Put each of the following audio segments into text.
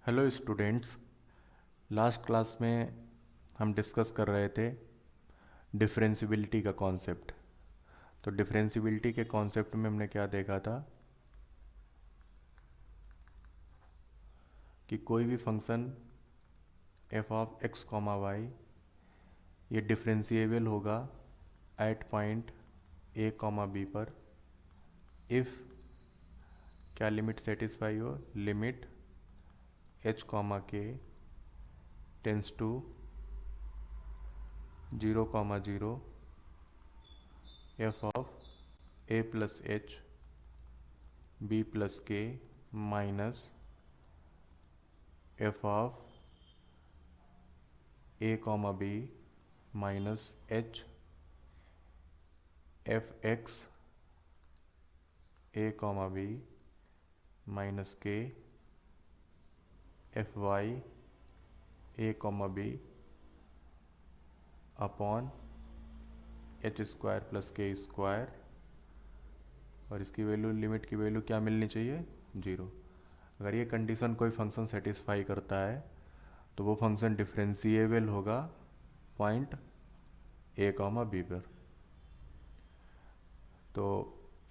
Hello students. Last class में हम discuss कर रहे थे डिफरेंशियबिलिटी का कॉन्सेप्ट। तो डिफरेंशियबिलिटी के कॉन्सेप्ट में हमने क्या देखा था कि कोई भी function f of x comma y ये डिफरेंशिएबल होगा at point a comma b पर इफ़ क्या लिमिट सेटिस्फाई हो, limit h comma k tends to 0,0 f of a plus h b plus k minus f of a comma b minus h f x a comma b minus k f y a comma b upon h square plus k square. और इसकी value, limit की value क्या मिलनी चाहिए? 0। अगर ये condition कोई function satisfy करता है तो वो फंक्शन डिफरेंशिएबल होगा पॉइंट ए कॉमा बी पर। तो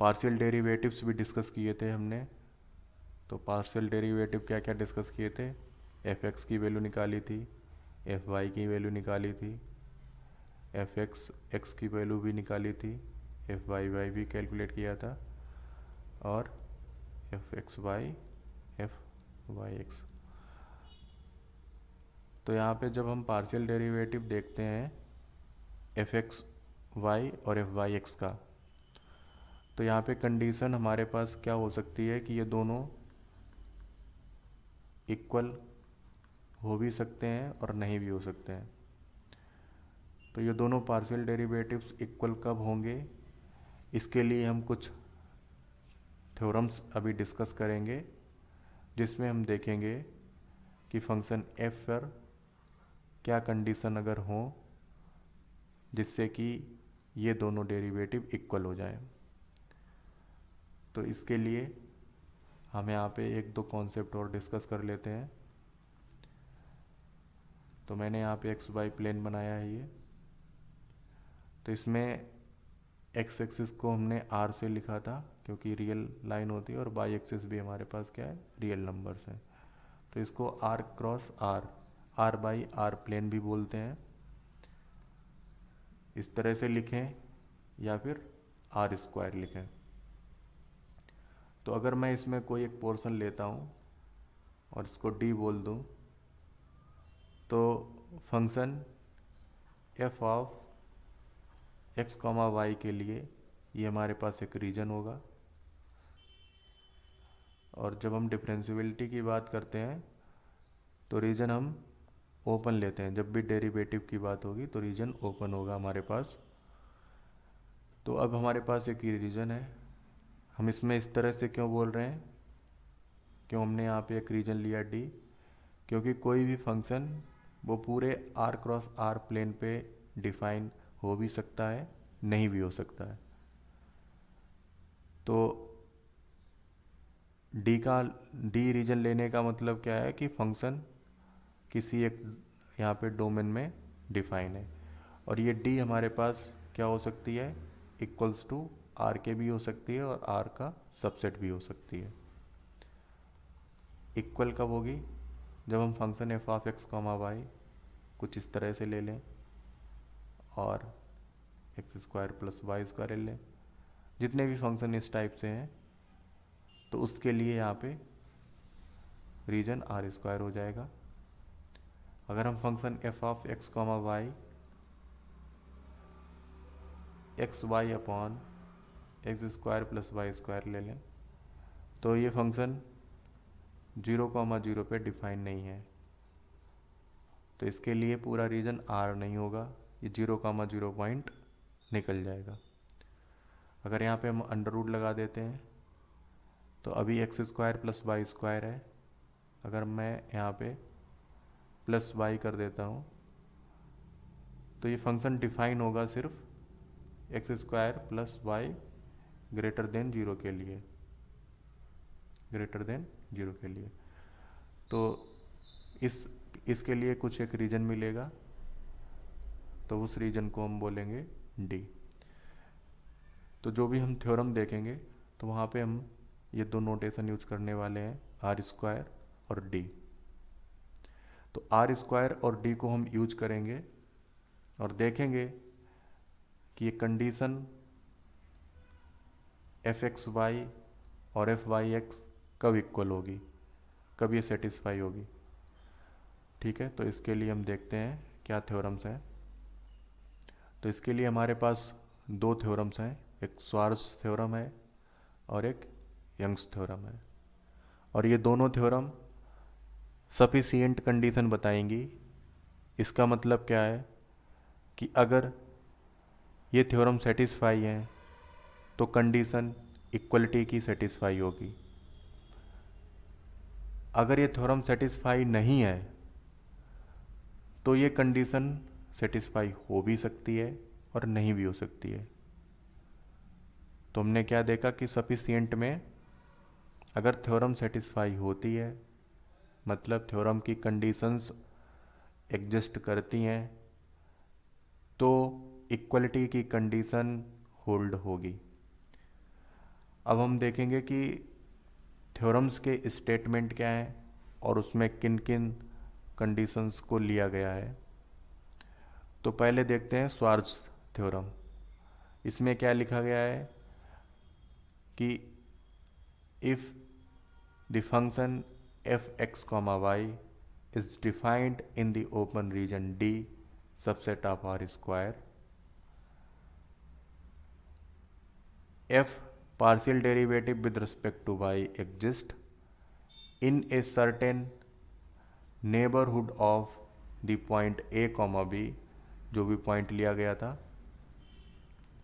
पार्शियल डेरिवेटिव्स भी डिस्कस किए थे हमने। तो पार्शियल डेरिवेटिव क्या क्या डिस्कस किए थे? एफ एक्स की वैल्यू निकाली थी, एफ वाई की वैल्यू निकाली थी, एफ एक्स एक्स की वैल्यू भी निकाली थी, एफ वाई वाई भी कैलकुलेट किया था, और f x y f y x. तो यहाँ पे जब हम पार्शियल डेरिवेटिव देखते हैं एफ एक्स वाई और एफ वाई एक्स का, तो यहाँ पे कंडीशन हमारे पास क्या हो सकती है कि ये दोनों इक्वल हो भी सकते हैं और नहीं भी हो सकते हैं। तो ये दोनों पार्शियल डेरिवेटिव्स इक्वल कब होंगे, इसके लिए हम कुछ थ्योरम्स अभी डिस्कस करेंगे, जिसमें हम देखेंगे कि फंक्शन एफ पर क्या कंडीशन अगर हो जिससे कि ये दोनों डेरिवेटिव इक्वल हो जाए। तो इसके लिए हम यहाँ पे एक दो कॉन्सेप्ट और डिस्कस कर लेते हैं। तो मैंने यहाँ पे एक्स वाई प्लेन बनाया है ये। तो इसमें एक्स एक्सिस को हमने आर से लिखा था क्योंकि रियल लाइन होती है, और वाई एक्सिस भी हमारे पास क्या है, रियल नंबर्स हैं। तो इसको R cross R, R by R plane भी बोलते हैं। इस तरह से लिखें या फिर आर स्क्वायर लिखें। तो अगर मैं इसमें कोई एक पोर्शन लेता हूँ और इसको डी बोल दूँ, तो function f of x comma y के लिए ये हमारे पास एक रीजन होगा। और जब हम डिफरेंशियबिलिटी की बात करते हैं तो रीजन हम ओपन लेते हैं। जब भी डेरिवेटिव की बात होगी तो रीजन ओपन होगा हमारे पास। तो अब हमारे पास एक रीजन है। हम इसमें इस तरह से क्यों बोल रहे हैं, क्यों हमने यहाँ पे एक रीजन लिया डी? क्योंकि कोई भी फंक्शन वो पूरे आर क्रॉस आर प्लेन पे डिफाइन हो भी सकता है, नहीं भी हो सकता है। तो डी रीजन लेने का मतलब क्या है कि फंक्शन किसी एक यहाँ पे डोमेन में डिफाइन है। और ये डी हमारे पास क्या हो सकती है, इक्वल्स टू आर के भी हो सकती है और आर का सबसेट भी हो सकती है। इक्वल कब होगी? जब हम function f of x comma y कुछ इस तरह से ले लें और x square plus y square ले लें। जितने भी फंक्शन इस टाइप से हैं तो उसके लिए यहाँ पे रीजन आर स्क्वायर हो जाएगा। अगर हम function f of x comma y x y upon x square plus y square ले लें, तो ये फंक्शन 0,0 पे डिफाइन नहीं है। तो इसके लिए पूरा रीजन आर नहीं होगा, ये 0,0 पॉइंट निकल जाएगा। अगर यहाँ पे हम अंडर रूट लगा देते हैं तो अभी x square plus y square है। अगर मैं यहाँ पे प्लस वाई कर देता हूँ तो ये फंक्शन डिफाइन होगा सिर्फ x square plus y greater than 0 के लिए, ग्रेटर देन 0 के लिए। तो इसके लिए कुछ एक रीजन मिलेगा, तो उस रीजन को हम बोलेंगे डी। तो जो भी हम थ्योरम देखेंगे तो वहाँ पे हम ये दो नोटेशन यूज करने वाले हैं, आर स्क्वायर और डी। तो आर स्क्वायर और डी को हम यूज करेंगे और देखेंगे कि ये कंडीशन एफ एक्स वाई और एफ वाई एक्स कब इक्वल होगी, कब ये सेटिस्फाई होगी। ठीक है, तो इसके लिए हम देखते हैं क्या थ्योरम्स हैं। तो इसके लिए हमारे पास दो थ्योरम्स हैं, एक स्वार्ट्ज थ्योरम है और एक यंग्स थ्योरम है। और ये दोनों थ्योरम सफिशिएंट कंडीशन बताएंगी। इसका मतलब क्या है कि अगर ये थ्योरम सेटिस्फाई है तो कंडीशन इक्वलिटी की सेटिस्फाई होगी। अगर ये थ्योरम सेटिस्फाई नहीं है तो ये कंडीशन सेटिस्फाई हो भी सकती है और नहीं भी हो सकती है। तो हमने क्या देखा कि सफिशिएंट में अगर थ्योरम सेटिस्फाई होती है, मतलब थ्योरम की कंडीशंस एग्जिस्ट करती हैं, तो इक्वलिटी की कंडीशन होल्ड होगी। अब हम देखेंगे कि थ्योरम्स के स्टेटमेंट क्या हैं और उसमें किन किन कंडीशंस को लिया गया है। तो पहले देखते हैं स्वार्ट्ज थ्योरम। इसमें क्या लिखा गया है कि if the function f x comma y is defined in the open region d subset of R square, f partial derivative with respect to y exist in a certain neighborhood of the point a comma b, जो भी point लिया गया था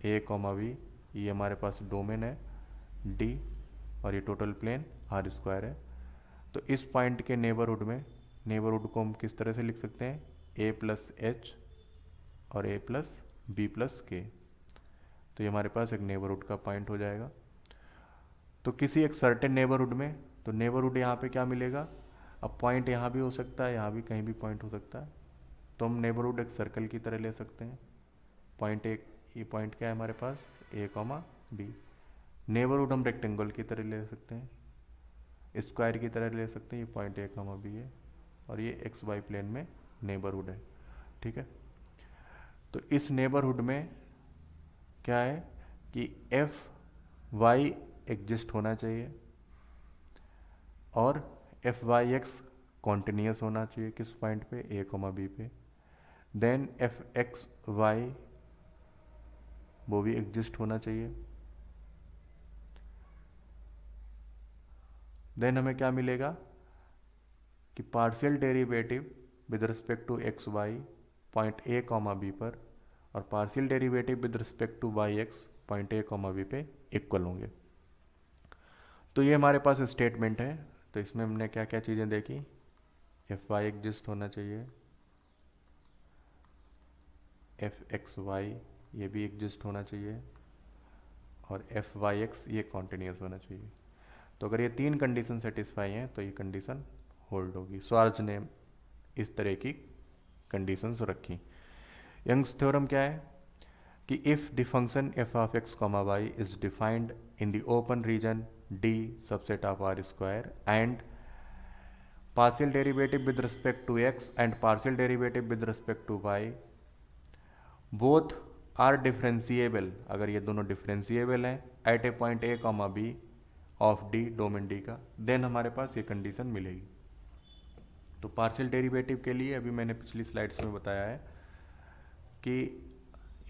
a comma b, ये हमारे पास domain है d और ये टोटल प्लेन आर स्क्वायर है। तो इस पॉइंट के नेबरहुड में, नेबरहुड को हम किस तरह से लिख सकते हैं, a प्लस एच और a प्लस बी प्लस के। तो ये हमारे पास एक नेबरहुड का पॉइंट हो जाएगा। तो किसी एक सर्टेन नेबरहुड में, तो नेबरहुड यहाँ पे क्या मिलेगा, अब पॉइंट यहाँ भी हो सकता है, यहाँ भी कहीं भी पॉइंट हो सकता है। तो हम नेबरहुड एक सर्कल की तरह ले सकते हैं। पॉइंट एक, ये पॉइंट क्या है हमारे पास, ए कॉमा बी। नेबरहुड हम रेक्टेंगल की तरह ले सकते हैं, स्क्वायर की तरह ले सकते हैं। ये पॉइंट ए कॉमा बी है और ये एक्स वाई प्लेन में नेबरहुड है। ठीक है, तो इस नेबरहुड में क्या है कि एफ वाई एग्जिस्ट होना चाहिए और एफ वाई एक्स कॉन्टिन्यूस होना चाहिए किस पॉइंट पे, ए कोमा बी पे। देन एफ एक्स वाई वो भी एग्जिस्ट होना चाहिए। देन हमें क्या मिलेगा कि partial derivative with respect to x y point a comma b पर और partial derivative with respect to y x point a comma b पे इक्वल होंगे। तो ये हमारे पास स्टेटमेंट है। तो इसमें हमने क्या क्या चीज़ें देखी, एफ वाई एग्जिस्ट होना चाहिए, एफ एक्स वाई ये भी एग्जिस्ट होना चाहिए और एफ वाई एक्स ये कॉन्टिन्यूस होना चाहिए। तो अगर ये तीन कंडीशन सेटिस्फाई हैं तो ये कंडीशन होल्ड होगी। स्वार्ट्ज ने इस तरह की कंडीशंस रखी। यंग्स थ्योरम क्या है कि if the function f of x comma y is defined in the open region D subset of R square and partial derivative with respect to x and partial derivative with respect to y both are differentiable, अगर ये दोनों differentiable हैं at a point a comma b of D domain D का, then हमारे पास ये condition मिलेगी। तो पार्शियल डेरिवेटिव के लिए अभी मैंने पिछली स्लाइड्स में बताया है कि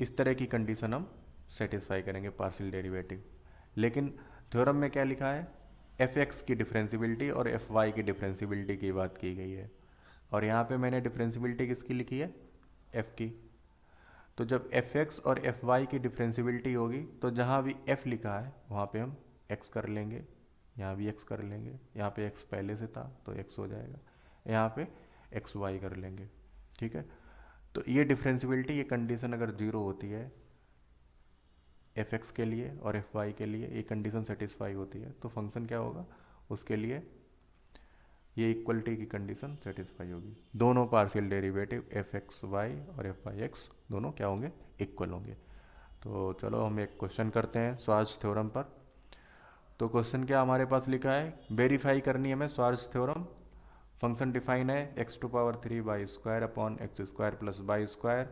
इस तरह की कंडीशन हम सेटिस्फाई करेंगे पार्शियल डेरिवेटिव। लेकिन थ्योरम में क्या लिखा है, एफ एक्स की डिफरेंशिबिलिटी और एफ वाई की डिफरेंशिबिलिटी की बात की गई है और यहाँ पे मैंने डिफरेंशिबिलिटी किसकी लिखी है, एफ की। तो जब एफ एक्स और एफ वाई की डिफरेंशिबिलिटी होगी तो जहाँ भी एफ लिखा है वहाँ पे हम एक्स कर लेंगे, यहाँ भी एक्स कर लेंगे, यहाँ पे एक्स पहले से था तो एक्स हो जाएगा, यहाँ पे एक्स वाई कर लेंगे। ठीक है, तो ये डिफरेंशिबिलिटी, ये कंडीशन अगर जीरो होती है एफ एक्स के लिए और एफ वाई के लिए, ये कंडीशन सेटिस्फाई होती है तो फंक्शन क्या होगा, उसके लिए ये इक्वलिटी की कंडीशन सेटिस्फाई होगी, दोनों partial derivative f x y और एफ वाई एक्स दोनों क्या होंगे, इक्वल होंगे। तो चलो हम एक क्वेश्चन करते हैं स्वार्ट्ज थ्योरम पर। तो क्वेश्चन क्या हमारे पास लिखा है, वेरीफाई करनी है हमें स्वार्ट्ज थ्योरम। फंक्शन डिफाइन है x to power 3 y square upon x square plus y square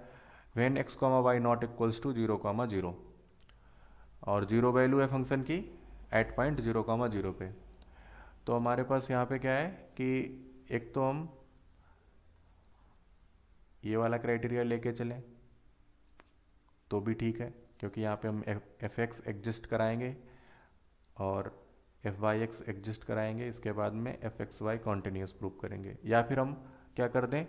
when x comma y not equals to 0,0, और जीरो वैल्यू है फंक्शन की एट पॉइंट 0,0 पे। तो हमारे पास यहाँ पे क्या है कि एक तो हम ये वाला क्राइटेरिया लेके चलें तो भी ठीक है, क्योंकि यहाँ पे हम एफ एक्स एग्जिस्ट कराएंगे और एफ वाई एक्स एग्जिस्ट कराएंगे, इसके बाद में f x y continuous prove करेंगे। या फिर हम क्या कर दें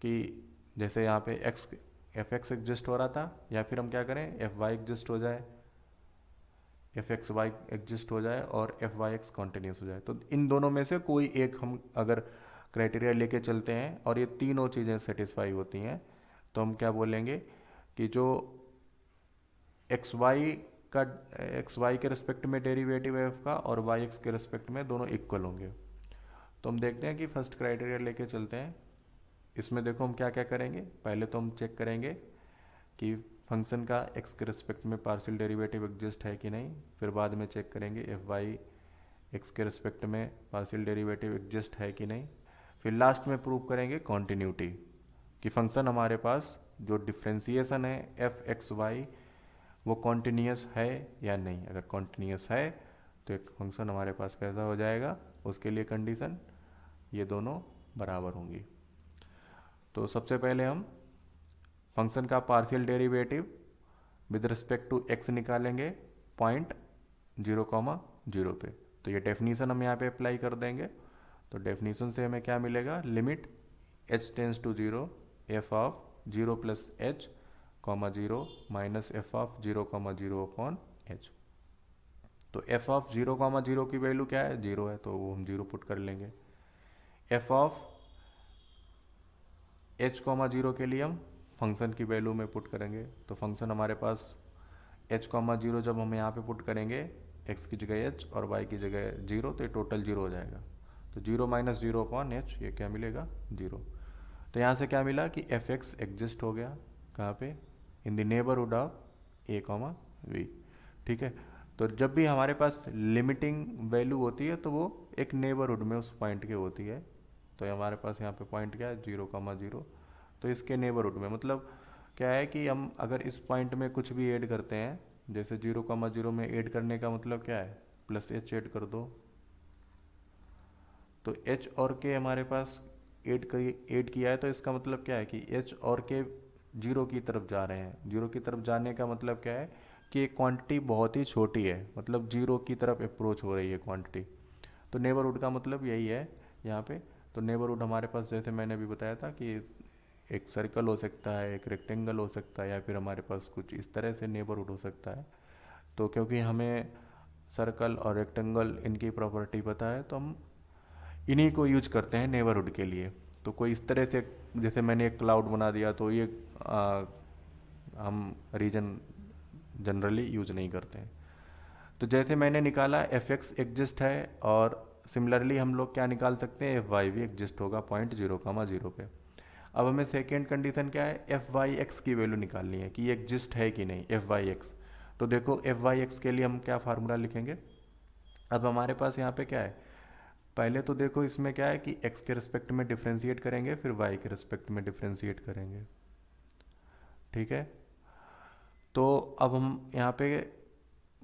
कि जैसे यहाँ पे एक्स एफ एक्स एग्जिस्ट हो रहा था, या फिर हम क्या करें एफ वाई एग्जिस्ट हो जाए, एफ एक्स वाई एग्जिस्ट हो जाए और एफ वाई एक्स कॉन्टीन्यूस हो जाए। तो इन दोनों में से कोई एक हम अगर क्राइटेरिया लेके चलते हैं और ये तीनों चीज़ें सेटिस्फाई होती हैं, तो हम क्या बोलेंगे कि जो एक्स वाई का एक्स वाई के रिस्पेक्ट में डेरिवेटिव है एफ का और वाई एक्स के रिस्पेक्ट में दोनों इक्वल होंगे। तो हम देखते हैं कि फर्स्ट क्राइटेरिया लेके चलते हैं। इसमें देखो हम क्या क्या करेंगे, पहले तो हम चेक करेंगे कि फंक्शन का एक्स के रिस्पेक्ट में पार्शियल डेरिवेटिव एग्जिस्ट है कि नहीं, फिर बाद में चेक करेंगे एफ वाई एक्स के रिस्पेक्ट में पार्शियल डेरिवेटिव एग्जिस्ट है कि नहीं, फिर लास्ट में प्रूव करेंगे कॉन्टिन्यूटी कि फंक्शन हमारे पास जो डिफ्रेंसिएशन है एफ एक्स वाई वो कॉन्टिन्यूस है या नहीं। अगर कॉन्टिन्यूस है तो एक फंक्शन हमारे पास कैसा हो जाएगा, उसके लिए कंडीशन ये दोनों बराबर होंगी। तो सबसे पहले हम फंक्शन का partial derivative with respect to x निकालेंगे पॉइंट 0,0 पे। तो ये डेफिनीशन हम यहाँ पे अप्लाई कर देंगे। तो डेफिनीशन से हमें क्या मिलेगा, limit h tends to 0 f of 0 plus h comma 0 minus f of 0,0 upon h. तो एफ ऑफ 0,0 की वैल्यू क्या है, 0 है, तो वो हम 0 पुट कर लेंगे। एफ ऑफ h,0 के लिए हम फंक्शन की वैल्यू में पुट करेंगे। तो फंक्शन हमारे पास h,0 जब हम यहाँ पे पुट करेंगे x की जगह h और y की जगह 0, तो ये टोटल 0 हो जाएगा। तो 0 माइनस 0 अपॉन h, ये क्या मिलेगा, 0। तो यहाँ से क्या मिला कि एफ एक्स एग्जिस्ट हो गया कहाँ पे, in the neighbourhood of a, v। ठीक है, तो जब भी हमारे पास लिमिटिंग वैल्यू होती है तो वो एक नेबरहुड में उस पॉइंट के होती है। तो हमारे पास यहाँ पे पॉइंट क्या है, 0,0। तो इसके नेबरहुड में मतलब क्या है कि हम अगर इस पॉइंट में कुछ भी ऐड करते हैं, जैसे 0,0 में ऐड करने का मतलब क्या है, प्लस एच ऐड कर दो, तो एच और के हमारे पास ऐड किया है, तो इसका मतलब क्या है कि एच और के 0 की तरफ जा रहे हैं। 0 की तरफ जाने का मतलब क्या है कि क्वांटिटी बहुत ही छोटी है, मतलब 0 की तरफ अप्रोच हो रही है क्वांटिटी। तो नेबरहुड का मतलब यही है यहाँ पे। तो नेबरहुड हमारे पास जैसे मैंने अभी बताया था कि एक सर्कल हो सकता है, एक रेक्टेंगल हो सकता है, या फिर हमारे पास कुछ इस तरह से नेबरहुड हो सकता है। तो क्योंकि हमें सर्कल और रेक्टेंगल इनकी प्रॉपर्टी पता है, तो हम इन्हीं को यूज करते हैं नेबरहुड के लिए। तो कोई इस तरह से जैसे मैंने एक क्लाउड बना दिया, तो ये हम रीजन जनरली यूज नहीं करते हैं। तो जैसे मैंने निकाला एफ एक्स एग्जिस्ट है, और सिमिलरली हम लोग क्या निकाल सकते हैं, एफ वाई भी एग्जिस्ट होगा पॉइंट 0,0 पे। अब हमें सेकेंड कंडीशन क्या है, एफ वाई एक्स की वैल्यू निकालनी है कि ये एग्जिस्ट है कि नहीं, एफ वाई एक्स। तो देखो एफ वाई एक्स के लिए हम क्या फार्मूला लिखेंगे। अब हमारे पास यहाँ पे क्या है, पहले तो देखो इसमें क्या है कि x के रिस्पेक्ट में डिफ्रेंशिएट करेंगे, फिर y के रिस्पेक्ट में डिफ्रेंशिएट करेंगे। ठीक है, तो अब हम यहाँ पे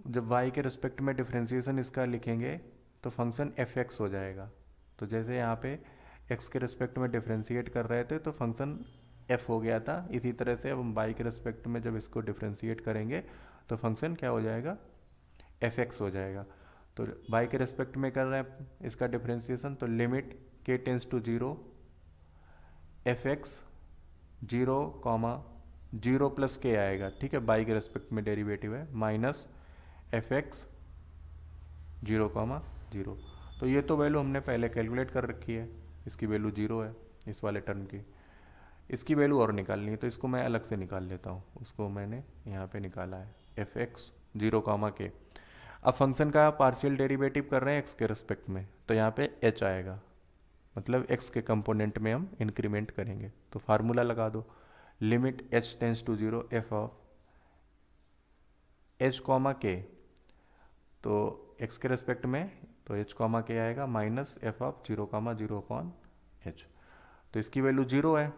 जब y के रिस्पेक्ट में डिफ्रेंशिएशन इसका लिखेंगे तो फंक्शन एफ एक्स हो जाएगा। तो जैसे यहाँ पे x के रिस्पेक्ट में डिफ्रेंशिएट कर रहे थे तो फंक्शन f हो गया था, इसी तरह से अब हम y के रिस्पेक्ट में जब इसको डिफ्रेंशिएट करेंगे तो फंक्शन क्या हो जाएगा, एफ एक्स हो जाएगा। तो y के रेस्पेक्ट में कर रहे हैं इसका डिफ्रेंशिएशन, तो limit k tends to 0 f x 0,0 plus k आएगा। ठीक है, y के रेस्पेक्ट में डेरिवेटिव है, माइनस एफ एक्स 0,0। तो ये तो वैल्यू हमने पहले कैलकुलेट कर रखी है, इसकी वैल्यू 0 है इस वाले टर्म की। इसकी वैल्यू और निकालनी है, तो इसको मैं अलग से निकाल लेता हूँ। उसको मैंने यहाँ पे निकाला है एफ एक्स 0,k। अब फंक्शन का पार्शियल डेरिवेटिव कर रहे हैं एक्स के रिस्पेक्ट में, तो यहाँ पे h आएगा। मतलब x के कंपोनेंट में हम इंक्रीमेंट करेंगे। तो फार्मूला लगा दो, limit h tends to 0 f of h comma k, तो x के रेस्पेक्ट में तो h कॉमा के आएगा minus f of 0 comma 0 upon h। तो इसकी वैल्यू 0 है,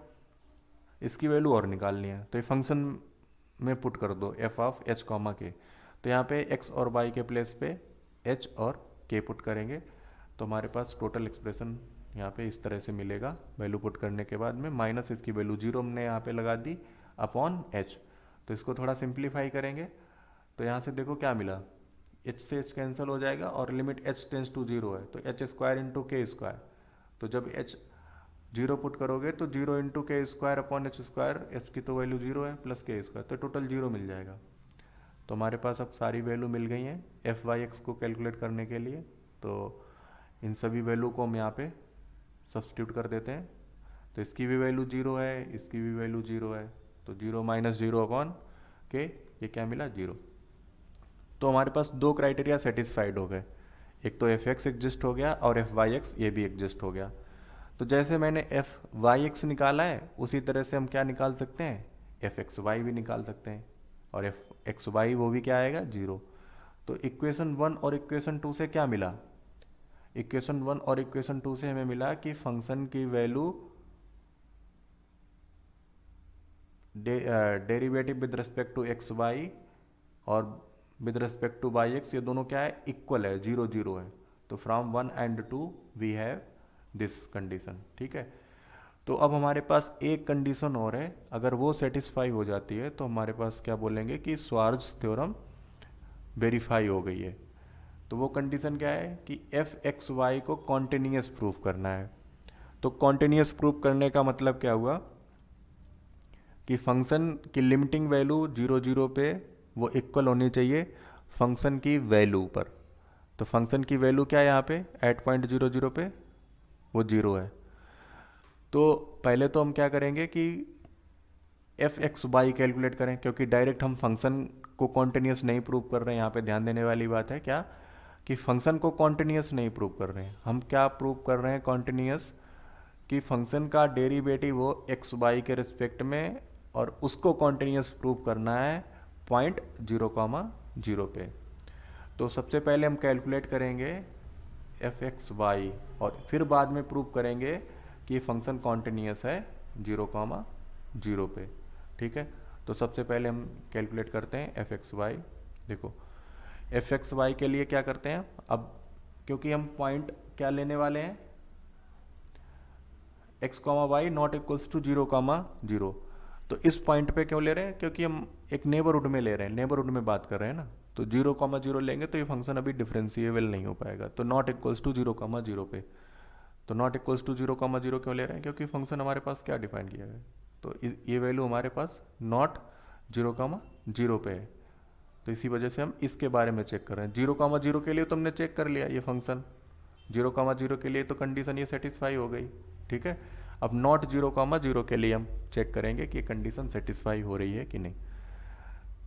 इसकी वैल्यू और निकालनी है, तो ये फंक्शन में पुट कर दो f of h comma k. तो यहाँ पे x और y के प्लेस पे h और k पुट करेंगे, तो हमारे पास टोटल एक्सप्रेशन यहाँ पे इस तरह से मिलेगा। वैल्यू पुट करने के बाद में माइनस इसकी वैल्यू 0 हमने यहाँ पे लगा दी अपॉन h। तो इसको थोड़ा सिंप्लीफाई करेंगे तो यहाँ से देखो क्या मिला, h से h कैंसिल हो जाएगा और लिमिट h टेंस टू 0 है, तो h स्क्वायर इंटू के स्क्वायर। तो जब h 0 पुट करोगे तो 0 इंटू के square upon h square, h की तो वैल्यू 0 है, प्लस के स्क्वायर, तो टोटल 0 मिल जाएगा। तो हमारे पास अब सारी वैल्यू मिल गई हैं एफ वाई एक्स को कैलकुलेट करने के लिए। तो इन सभी वैल्यू को हम यहाँ पे सब्स्टिट्यूट कर देते हैं। तो इसकी भी वैल्यू 0 है, इसकी भी वैल्यू 0 है, तो 0 माइनस 0 अपॉन के, ये क्या मिला 0। तो हमारे पास दो क्राइटेरिया सेटिस्फाइड हो गए, एक तो एफ एक्स एग्जिस्ट हो गया और एफ वाई एक्स ये भी एग्जिस्ट हो गया। तो जैसे मैंने एफ वाई एक्स निकाला है उसी तरह से हम क्या निकाल सकते हैं, एफ एक्स वाई भी निकाल सकते हैं, और एफ एक्स वाई वो भी क्या आएगा 0। तो इक्वेशन 1 और इक्वेशन 2 से क्या मिला, इक्वेशन 1 और इक्वेशन 2 से हमें मिला कि फंक्शन की value derivative with respect to x y और with respect to y x, ये दोनों क्या है, इक्वल है, 0 0 है। तो from 1 and 2 we have this condition, ठीक है। तो अब हमारे पास एक कंडीशन और है, अगर वो सेटिस्फाई हो जाती है तो हमारे पास क्या बोलेंगे कि स्वार्ज थ्योरम वेरीफाई हो गई है। तो वो कंडीशन क्या है कि एफ एक्स वाई को कॉन्टिन्यूस प्रूफ करना है। तो कॉन्टिन्यूस प्रूफ करने का मतलब क्या हुआ कि फंक्शन की लिमिटिंग वैल्यू 0 0 पे वो इक्वल होनी चाहिए फंक्शन की वैल्यू पर। तो फंक्शन की वैल्यू क्या है यहाँ पे एट पॉइंट 0 0 पे वो 0 है। तो पहले तो हम क्या करेंगे कि एफ एक्स वाई कैलकुलेट करें, क्योंकि डायरेक्ट हम फंक्शन को कॉन्टिन्यूस नहीं प्रूव कर रहे हैं। यहाँ पे ध्यान देने वाली बात है क्या कि फंक्शन को कॉन्टिन्यूस नहीं प्रूव कर रहे हैं, हम क्या प्रूव कर रहे हैं कॉन्टिन्यूस, कि फंक्शन का डेरिवेटिव हो एक्स वाई के रिस्पेक्ट में और उसको कॉन्टिन्यूस प्रूव करना है पॉइंट 0 0 पे। तो सबसे पहले हम कैलकुलेट करेंगे एफ एक्स वाई और फिर बाद में प्रूव करेंगे कि फंक्शन कॉन्टिन्यूस है 0 0 पे, ठीक है। तो सबसे पहले हम कैलकुलेट करते हैं एफ एक्स वाई। देखो एफ एक्स वाई के लिए क्या करते हैं, अब क्योंकि हम पॉइंट क्या लेने वाले हैं, x comma y not equals to 0 0। तो इस पॉइंट पे क्यों ले रहे हैं, क्योंकि हम एक नेबरहुड में ले रहे हैं, नेबरहुड में बात कर रहे हैं ना। तो 0 0 लेंगे तो ये फंक्शन अभी डिफरेंशिएबल नहीं हो पाएगा, तो नॉट इक्वल्स टू 0 0 पे। तो नॉट इक्वल्स टू 0 0 क्यों ले रहे हैं, क्योंकि फंक्शन हमारे पास क्या डिफाइन किया है, तो ये वैल्यू हमारे पास नॉट 0 0 पे है। तो इसी वजह से हम इसके बारे में चेक कर रहे हैं। 0 0 के लिए तो हमने चेक कर लिया ये फंक्शन, 0 0 के लिए तो कंडीशन ये सेटिस्फाई हो गई, ठीक है। अब नॉट 0 0 के लिए हम चेक करेंगे कि कंडीशन सेटिस्फाई हो रही है कि नहीं।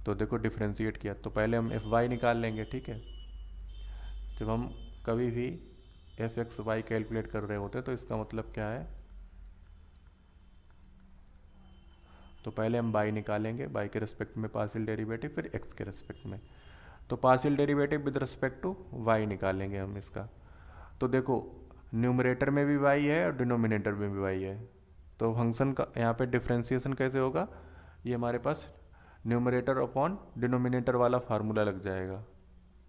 तो देखो डिफ्रेंशिएट किया तो पहले हम एफ वाई निकाल लेंगे, ठीक है। जब हम कभी भी एफ एक्स वाई कैलकुलेट कर रहे होते तो इसका मतलब क्या है, तो पहले हम बाई निकालेंगे, बाई के रिस्पेक्ट में पार्शियल डेरिवेटिव, फिर एक्स के रिस्पेक्ट में। तो partial derivative with respect to y निकालेंगे हम इसका। तो देखो न्यूमरेटर में भी वाई है और डिनोमिनेटर में भी वाई है, तो फंक्शन का यहाँ पे डिफ्रेंसिएशन कैसे होगा, ये हमारे पास न्यूमरेटर अपॉन डिनोमिनेटर वाला फार्मूला लग जाएगा।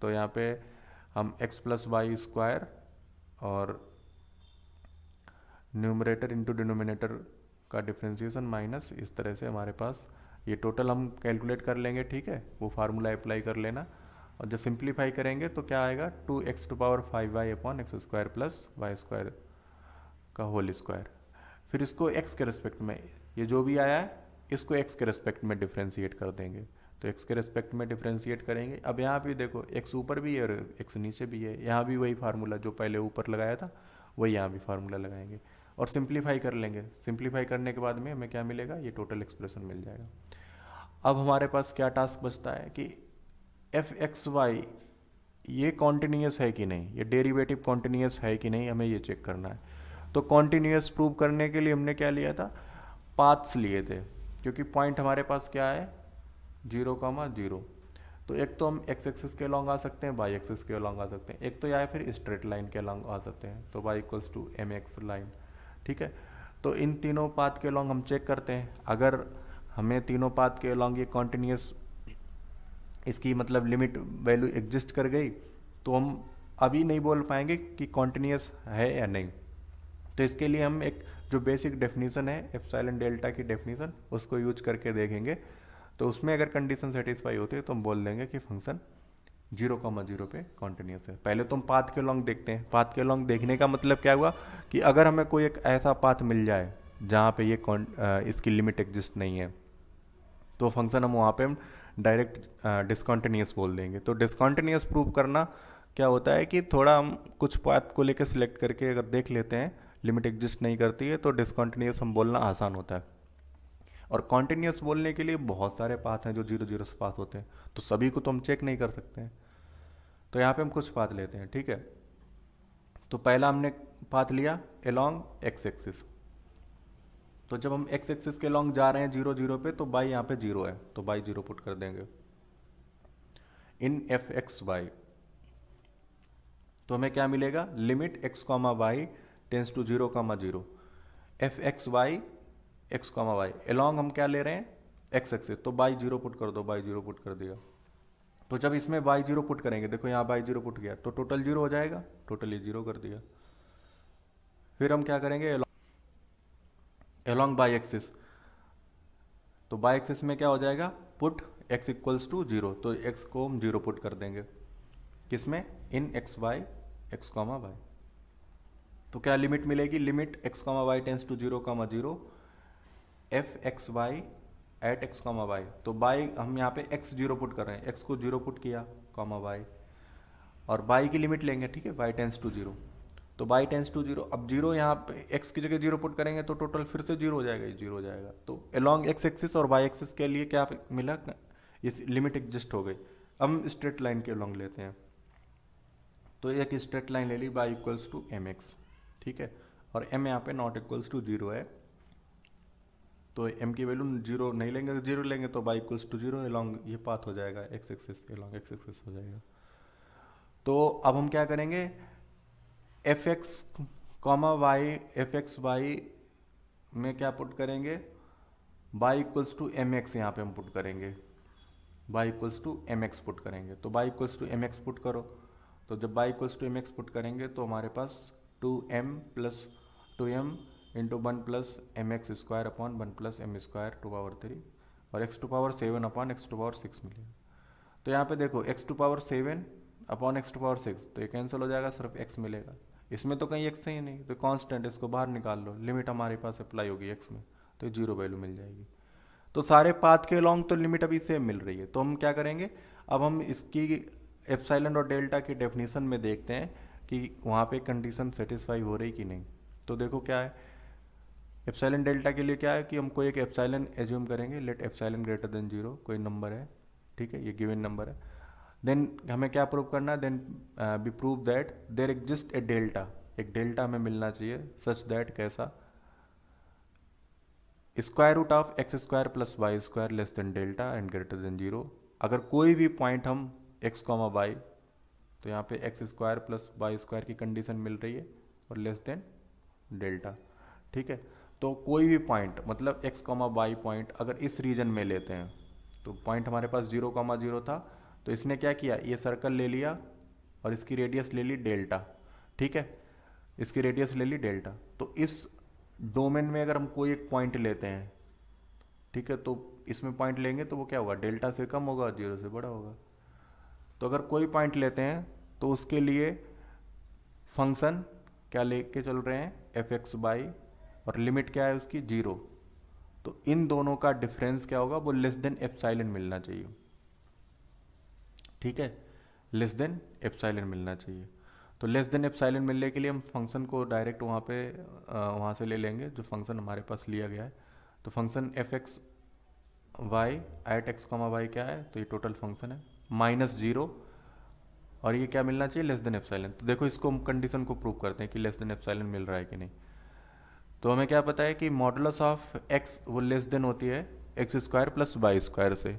तो यहाँ पे हम एक्स प्लस वाई स्क्वायर और न्यूमरेटर इंटू डिनोमिनेटर का डिफ्रेंसिएशन माइनस, इस तरह से हमारे पास ये टोटल हम कैलकुलेट कर लेंगे, ठीक है। वो फार्मूला अप्लाई कर लेना और जब सिंप्लीफाई करेंगे तो क्या आएगा 2x⁵y upon x square plus y square का होल स्क्वायर। फिर इसको x के रिस्पेक्ट में, ये जो भी आया है इसको x के रिस्पेक्ट में डिफ्रेंशिएट कर देंगे। तो x के रिस्पेक्ट में डिफ्रेंशिएट करेंगे। अब यहाँ भी देखो x ऊपर भी है और x नीचे भी है, यहाँ भी वही फार्मूला जो पहले ऊपर लगाया था वही यहाँ भी फार्मूला लगाएंगे और सिंप्लीफाई कर लेंगे। सिंप्लीफाई करने के बाद में हमें क्या मिलेगा, ये टोटल एक्सप्रेशन मिल जाएगा। अब हमारे पास क्या टास्क बचता है कि एफ एक्स वाई ये कॉन्टिन्यूस है कि नहीं, ये डेरिवेटिव कॉन्टिन्यूस है कि नहीं, हमें ये चेक करना है। तो कॉन्टिन्यूस प्रूव करने के लिए हमने क्या लिया था, पाथ्स लिए थे, क्योंकि पॉइंट हमारे पास क्या है 0,0। तो एक तो हम एक्स एक्सिस के अलॉन्ग आ सकते हैं, वाई एक्सिस के अलॉन्ग आ सकते हैं, एक तो या फिर स्ट्रेट लाइन के अलॉन्ग आ सकते हैं, तो y equals to m x line. ठीक है, तो इन तीनों पाथ के अलॉन्ग हम चेक करते हैं, अगर हमें तीनों पाथ के अलॉन्ग ये कॉन्टिन्यूस इसकी मतलब लिमिट वैल्यू एग्जिस्ट कर गई, तो हम अभी नहीं बोल पाएंगे कि कॉन्टिन्यूस है या नहीं। तो इसके लिए हम एक जो बेसिक डेफिनेशन है एप्सिलॉन डेल्टा की डेफिनेशन, उसको यूज करके देखेंगे। तो उसमें अगर कंडीशन सेटिस्फाई होती है तो हम बोल देंगे कि फंक्शन 0,0 पे कॉन्टिन्यूस है। पहले तो हम पाथ के लॉन्ग देखते हैं। पाथ के लॉन्ग देखने का मतलब क्या हुआ कि अगर हमें कोई एक ऐसा पाथ मिल जाए जहाँ पे ये इसकी लिमिट एग्जिस्ट नहीं है, तो फंक्शन हम वहाँ पे हम डायरेक्ट डिसकॉन्टिन्यूस बोल देंगे। तो डिसकॉन्टिन्यूस प्रूव करना क्या होता है कि थोड़ा हम कुछ पाथ को लेकर सिलेक्ट करके अगर देख लेते हैं लिमिट एग्जिस्ट नहीं करती है, तो डिसकॉन्टिन्यूस हम बोलना आसान होता है। और कॉन्टिन्यूस बोलने के लिए बहुत सारे पाथ हैं जो 0,0 से पाथ होते हैं, तो सभी को तो हम चेक नहीं कर सकते हैं। तो यहाँ पे हम कुछ पाथ लेते हैं। ठीक है, तो पहला हमने पाथ लिया अलोंग एक्स एक्सिस। तो जब हम एक्स एक्सिस के लॉन्ग जा रहे हैं 0,0 पे, तो बाई यहाँ पे 0 है, तो बाई 0 पुट कर देंगे इन एफ एक्स वाई। तो हमें क्या मिलेगा, limit x comma y tends to 0,0 f x y x comma y along हम क्या ले रहे हैं एक्स एक्सिस, तो बाई 0 पुट कर दो, बाई 0 पुट कर दिया। तो जब इसमें बाई 0 पुट करेंगे, देखो यहाँ बाई 0 पुट गया, तो टोटल 0 हो जाएगा, टोटल ये 0 कर दिया। फिर हम क्या करेंगे अलोंग बाई एक्सिस, तो बाई एक्सिस में क्या हो जाएगा, पुट x इक्वल्स टू 0, तो x को हम 0 पुट कर देंगे किसमें, in x y x comma y. तो क्या लिमिट मिलेगी, limit x comma y tends to 0,0 f x y at x comma y. तो बाई हम यहाँ पे x 0 पुट कर रहे हैं, x को 0 पुट किया कॉमा वाई, और बाई की लिमिट लेंगे। ठीक है, y टेंस टू 0, तो बाई टेंस टू 0, अब 0 यहाँ पे x की जगह 0 पुट करेंगे तो टोटल फिर से 0 हो जाएगा, ये 0 हो जाएगा। तो अलोंग x एक्सिस और y एक्सिस के लिए क्या मिला, इस लिमिट एग्जिस्ट हो गई। अब हम स्ट्रेट लाइन के अलोंग लेते हैं, तो एक स्ट्रेट लाइन ले ली y equals to m x. ठीक है, और m यहाँ पे नॉट इक्वल्स टू 0 है, तो m की वैल्यू 0 नहीं लेंगे तो 0 लेंगे, तो y इक्वल्स टू 0 अलोंग ये पाथ हो जाएगा x axis, along x axis हो जाएगा। तो अब हम क्या करेंगे, f x comma y f x y में क्या पुट करेंगे, y equals to m x यहाँ पे हम पुट करेंगे, y equals to m x put करेंगे। तो y equals to m x put करो, तो जब y equals to m x put करेंगे तो हमारे पास 2m plus 2m into 1 plus m x square upon 1 plus m square to power 3 और x to power 7 upon x to power 6 मिलेगा। तो यहाँ पे देखो x to power 7 upon x to power 6, तो ये कैंसिल हो जाएगा, सिर्फ x मिलेगा। इसमें तो कहीं x है ही नहीं, तो कांस्टेंट इसको बाहर निकाल लो, लिमिट हमारे पास अप्लाई होगी x में, तो 0 वैल्यू मिल जाएगी। तो सारे पाथ के लॉन्ग तो लिमिट अभी सेम मिल रही है। तो हम क्या करेंगे, अब हम इसकी एप्सिलॉन और डेल्टा की डेफिनेशन में देखते हैं कि वहाँ पे कंडीशन सेटिस्फाई हो रही कि नहीं। तो देखो क्या है, एप्सिलॉन डेल्टा के लिए क्या है कि हम कोई एक एप्सिलॉन एज्यूम करेंगे, लेट एप्सिलॉन ग्रेटर देन 0, कोई नंबर है। ठीक है, ये गिवन नंबर है। देन हमें क्या प्रूव करना है, then be prove that there exist a delta, एक डेल्टा हमें मिलना चाहिए सच दैट कैसा, square root of x square plus y square less than delta and greater than 0। अगर कोई भी पॉइंट हम एक्स कॉमा वाई, तो यहाँ पे x square plus y square की कंडीशन मिल रही है और लेस देन डेल्टा। ठीक है, तो कोई भी पॉइंट मतलब एक्स कॉमा वाई पॉइंट अगर इस रीजन में लेते हैं, तो पॉइंट हमारे पास 0,0 था, तो इसने क्या किया, ये सर्कल ले लिया और इसकी रेडियस ले ली डेल्टा। ठीक है, इसकी रेडियस ले ली डेल्टा। तो इस डोमेन में अगर हम कोई एक पॉइंट लेते हैं, ठीक है, तो इसमें पॉइंट लेंगे तो वो क्या होगा, डेल्टा से कम होगा, 0 से बड़ा होगा। तो अगर कोई पॉइंट लेते हैं तो उसके लिए फंक्शन क्या लेके चल रहे हैं, एफ एक्स बाई, और लिमिट क्या है उसकी 0। तो इन दोनों का डिफरेंस क्या होगा, वो लेस देन एप्सिलॉन मिलना चाहिए। ठीक है, लेस देन एप्सिलॉन मिलना चाहिए। तो लेस देन एप्सिलॉन मिलने के लिए हम फंक्शन को डायरेक्ट वहाँ से ले लेंगे जो फंक्शन हमारे पास लिया गया है। तो function f x y at x comma y क्या है, तो ये टोटल फंक्शन है -0, और ये क्या मिलना चाहिए, लेस देन एप्सिलॉन। तो देखो इसको हम कंडीशन को प्रूव करते हैं कि लेस देन एप्सिलॉन मिल रहा है कि नहीं। तो हमें क्या पता है कि मॉडुलस ऑफ एक्स वो लेस देन होती है x square plus y square से।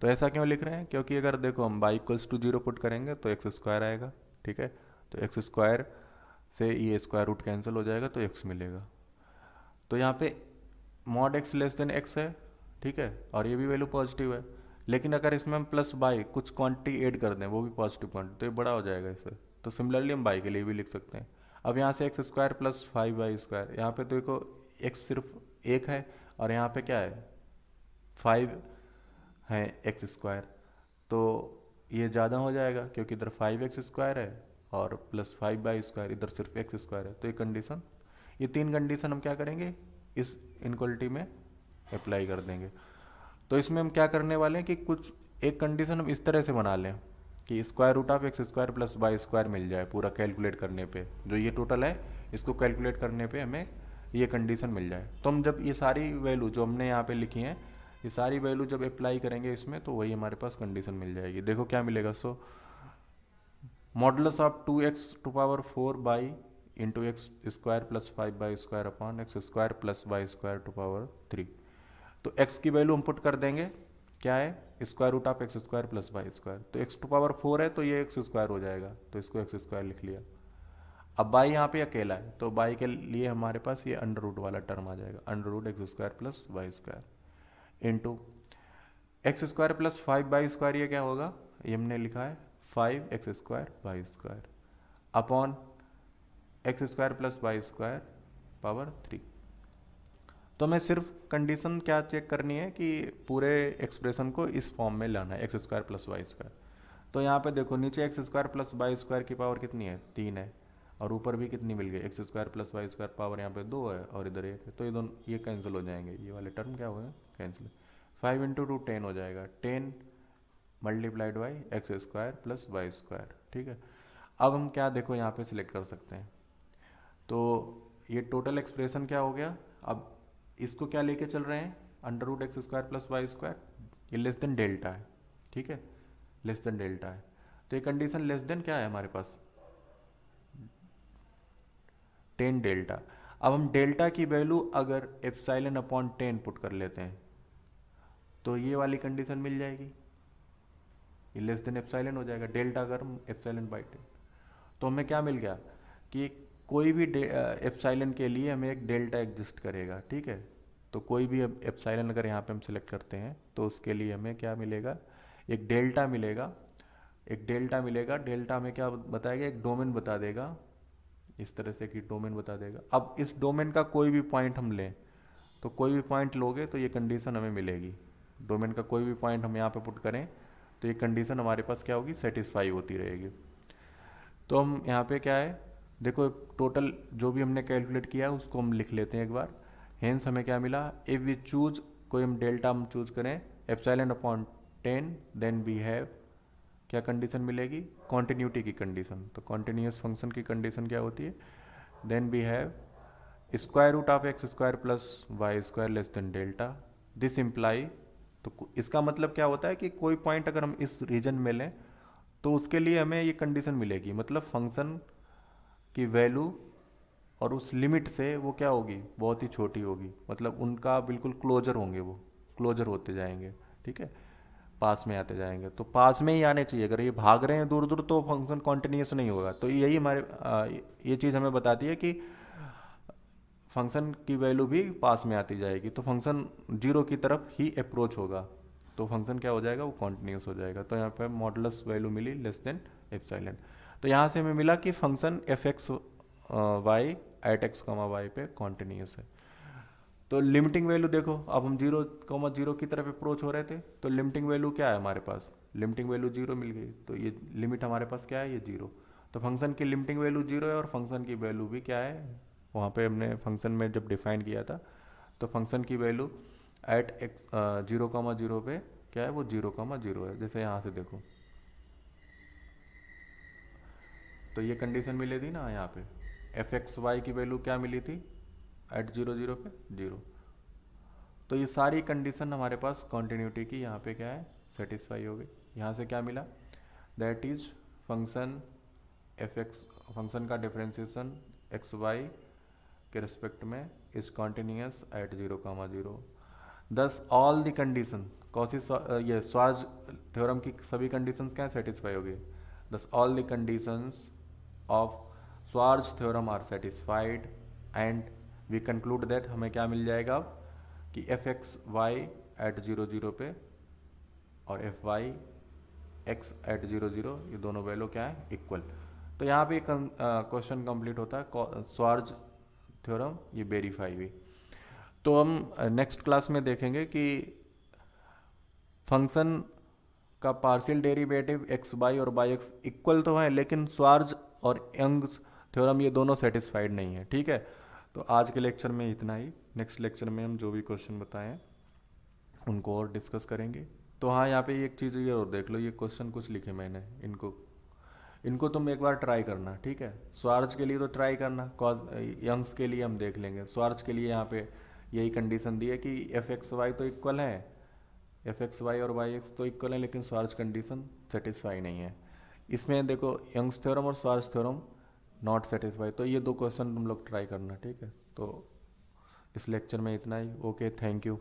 तो ऐसा क्यों लिख रहे हैं, क्योंकि अगर देखो हम y equals to zero put करेंगे तो एक्स स्क्वायर आएगा, ठीक है। तो एक्स स्क्वायर से ये स्क्वायर रूट कैंसिल हो जाएगा तो एक्स मिलेगा। तो यहाँ पे mod x less than x है, ठीक है, और ये भी वैल्यू पॉजिटिव है। लेकिन अगर इसमें हम प्लस बाई कुछ क्वांटिटी ऐड कर दें, वो भी पॉजिटिव क्वांटिटी, तो ये बड़ा हो जाएगा इससे। तो सिमिलरली हम बाई के लिए भी लिख सकते हैं। अब यहाँ से x square plus five y square, यहाँ पे तो देखो एक्स सिर्फ एक है और यहाँ पे क्या है फाइव है एक्स स्क्वायर, तो ये ज़्यादा हो जाएगा क्योंकि इधर फाइव एक्स स्क्वायर है और प्लस फाइव बाई स्क्वायर, इधर सिर्फ एक्स स्क्वायर है। तो ये कंडीशन, ये तीन कंडीशन हम क्या करेंगे इस इनक्वलिटी में अप्लाई कर देंगे। तो इसमें हम क्या करने वाले हैं कि कुछ एक कंडीशन हम इस तरह से बना लें कि square root of x square plus y square मिल जाए पूरा कैलकुलेट करने पे, जो ये टोटल है इसको कैलकुलेट करने पे हमें ये कंडीशन मिल जाए। तो हम जब ये सारी वैल्यू जो हमने यहाँ पे लिखी हैं, ये सारी वैल्यू जब अप्लाई करेंगे इसमें, तो वही हमारे पास कंडीशन मिल जाएगी। देखो क्या मिलेगा, so modulus of two x to power four by into x square plus five by square upon x square plus y square to power three. तो x की वैल्यू हम पुट कर देंगे, क्या है square root of x square plus y square. तो x to power four है तो ये एक्स स्क्वायर हो जाएगा, तो इसको एक्स स्क्वायर लिख लिया। अब बाई यहाँ पे अकेला है तो बाई के लिए हमारे पास ये अंडर रूट वाला टर्म आ जाएगा, under root x square plus y square into x square plus five y square, ये क्या होगा, ये हमने लिखा है five x square y square upon x square plus y square power three. तो हमें सिर्फ कंडीशन क्या चेक करनी है कि पूरे एक्सप्रेशन को इस फॉर्म में लाना है x square plus y square. तो यहाँ पे देखो नीचे x square plus y square की पावर कितनी है, तीन है, और ऊपर भी कितनी मिल गई x square plus y square power यहाँ पे दो है और इधर एक है, तो ये दोनों ये कैंसिल हो जाएंगे, ये वाले टर्म क्या हुए cancel. Five into two ten हो जाएगा, ten multiplied by x square plus y square, ठीक है। अब हम क्या देखो यहाँ पे सिलेक्ट कर सकते हैं, तो ये टोटल एक्सप्रेशन क्या हो गया। अब इसको क्या लेके चल रहे हैं, under root x square plus y square, ये लेस देन डेल्टा है, ठीक है, लेस देन डेल्टा है। तो ये कंडीशन लेस देन क्या है हमारे पास, टेन डेल्टा। अब हम डेल्टा की वैल्यू अगर एप्सिलॉन अपॉन टेन पुट कर लेते हैं तो ये वाली कंडीशन मिल जाएगी, ये लेस देन एप्सिलॉन हो जाएगा, डेल्टा अगर हम एप्सिलॉन बाई टेन। तो हमें क्या मिल गया कि कोई भी एप्सिलॉन के लिए हमें एक डेल्टा एग्जिस्ट करेगा, ठीक है। तो कोई भी एप्सिलॉन अगर यहाँ पे हम सिलेक्ट करते हैं तो उसके लिए हमें क्या मिलेगा, एक डेल्टा मिलेगा, एक डेल्टा मिलेगा। डेल्टा हमें क्या बताएगा, एक डोमेन बता देगा, इस तरह से कि डोमेन बता देगा। अब इस डोमेन का कोई भी पॉइंट हम लें, तो कोई भी पॉइंट लोगे तो ये कंडीशन हमें मिलेगी। डोमेन का कोई भी पॉइंट हम यहाँ पे पुट करें तो ये कंडीशन हमारे पास क्या होगी, सेटिस्फाई होती रहेगी। तो हम यहाँ पे क्या है देखो, टोटल जो भी हमने कैलकुलेट किया है उसको हम लिख लेते हैं एक बार। हेंस हमें क्या मिला, इफ़ वी चूज, कोई हम डेल्टा हम चूज करें epsilon upon ten, then we have क्या कंडीशन मिलेगी, कॉन्टिन्यूटी की कंडीशन। तो कॉन्टिन्यूस फंक्शन की कंडीशन क्या होती है, then we have square root of x square plus y square less than delta, this imply. तो इसका मतलब क्या होता है कि कोई पॉइंट अगर हम इस रीजन में लें तो उसके लिए हमें ये कंडीशन मिलेगी, मतलब फंक्शन की वैल्यू और उस लिमिट से वो क्या होगी, बहुत ही छोटी होगी, मतलब उनका बिल्कुल क्लोजर होंगे, वो क्लोजर होते जाएंगे, ठीक है, पास में आते जाएंगे। तो पास में ही आने चाहिए, अगर ये भाग रहे हैं दूर दूर तो फंक्शन कॉन्टिन्यूस नहीं होगा। तो यही हमारे ये चीज़ हमें बताती है कि फंक्शन की वैल्यू भी पास में आती जाएगी, तो फंक्शन जीरो की तरफ ही अप्रोच होगा, तो फंक्शन क्या हो जाएगा, वो कॉन्टिन्यूस हो जाएगा। तो यहाँ पे मॉडुलस वैल्यू मिली लेस देन एप्सिलॉन। तो यहाँ से हमें मिला कि function f x y at x comma y पे कॉन्टिन्यूस है। तो लिमिटिंग वैल्यू देखो, अब हम जीरो कॉमा जीरो की तरफ अप्रोच हो रहे थे, तो लिमिटिंग वैल्यू क्या है हमारे पास, लिमिटिंग वैल्यू जीरो मिल गई, तो ये लिमिट हमारे पास क्या है, ये जीरो। तो फंक्शन की लिमिटिंग वैल्यू जीरो है और फंक्शन की वैल्यू भी क्या है, वहाँ पे हमने फंक्शन में जब डिफाइन किया था तो फंक्शन की value at x zero comma zero पे क्या है, वो जीरो कॉमा जीरो है। जैसे यहाँ से देखो, तो ये कंडीशन मिली थी ना यहाँ पे, एफ एक्स वाई की वैल्यू क्या मिली थी एट जीरो जीरो पे जीरो। तो ये सारी कंडीशन हमारे पास कॉन्टिन्यूटी की यहाँ पे क्या है, सेटिस्फाई हो गई। यहाँ से क्या मिला, that is function f x, function का डिफरेंशिएशन एक्स वाई के रिस्पेक्ट में इज कॉन्टिन्यूस एट 0,0। दस ऑल द कंडीशन कौसी ये स्वार्ज थ्योरम की सभी कंडीशंस क्या सेटिस्फाई होगी। Thus all the conditions of Schwarz theorem are satisfied and we conclude that हमें क्या मिल जाएगा अब कि एफ एक्स वाई एट 0,0 पे और एफ वाई एक्स एट 0,0 ये दोनों वैल्यू क्या है इक्वल। तो यहाँ पे क्वेश्चन कंप्लीट होता है स्वार्ज थ्योरम ये वेरीफाई हुई। तो हम नेक्स्ट क्लास में देखेंगे कि फंक्शन का पार्शियल डेरिवेटिव एक्स बाई और बाई एक्स इक्वल तो है लेकिन स्वार्ज और यंग्स थ्योरम ये दोनों सेटिस्फाइड नहीं है। ठीक है, तो आज के लेक्चर में इतना ही। नेक्स्ट लेक्चर में हम जो भी क्वेश्चन बताएं उनको और डिस्कस करेंगे। तो हाँ, यहाँ पे एक चीज़ ये और देख लो, ये क्वेश्चन कुछ लिखे मैंने, इनको तुम एक बार ट्राई करना। ठीक है, स्वार्ज के लिए तो ट्राई करना, कॉज यंग्स के लिए हम देख लेंगे। स्वार्ज के लिए यहाँ पे यही कंडीशन दी है कि एफ एक्स वाई तो इक्वल है, एफ एक्स वाई और वाई एक्स तो इक्वल है, लेकिन स्वार्ज कंडीशन सेटिस्फाई नहीं है। इसमें देखो यंग्स थ्योरम और स्वार्ज थ्योरम नॉट सेटिस्फाई। तो ये दो क्वेश्चन तुम लोग ट्राई करना। ठीक है, तो इस लेक्चर में इतना ही। Okay, thank you.